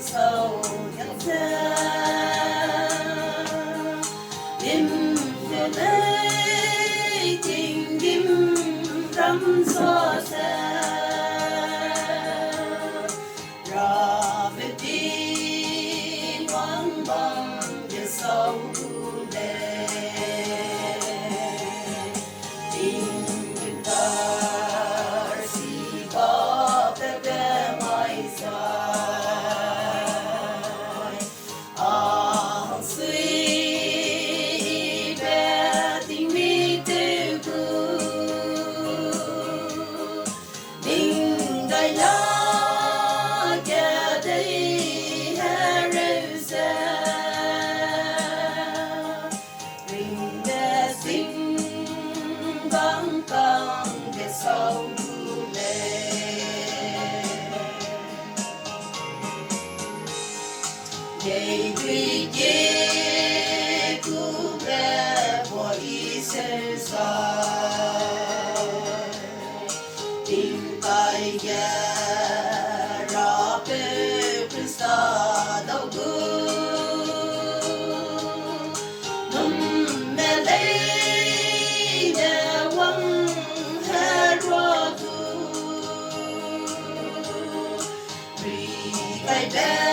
sâu nhật ra đêm về đây tình đêm rắm gió xa ra về đi hoang bằng về sâu lệ tình đêm ta si có bé bé mai xa medui ye kuakeu của tìm tay ra bê Christa đâu gu num mê lấy nhà quăng hà rô tu vì bài bé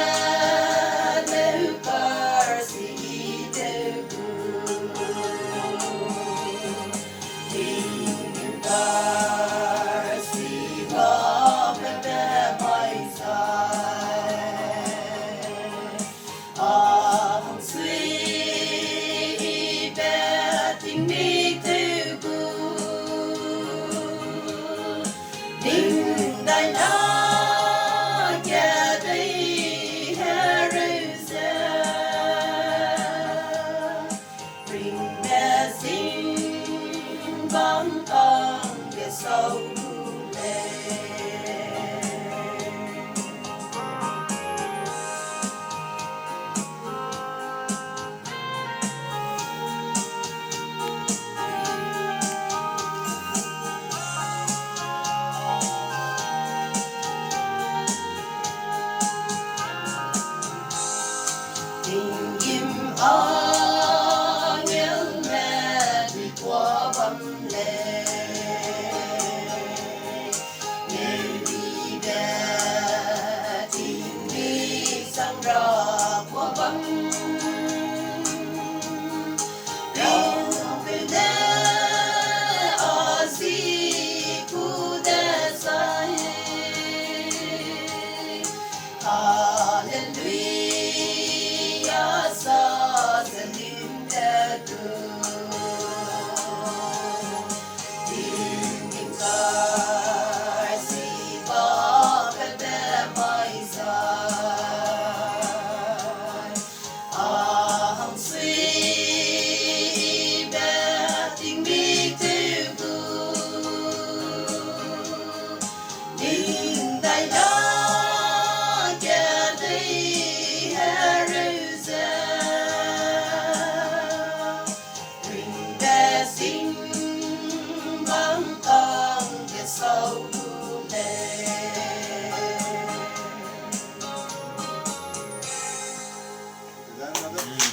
tình im nhớ mẹ đi qua băng lệ nên đi về tìm đi sang ra qua băng về đây ở gì khu dezai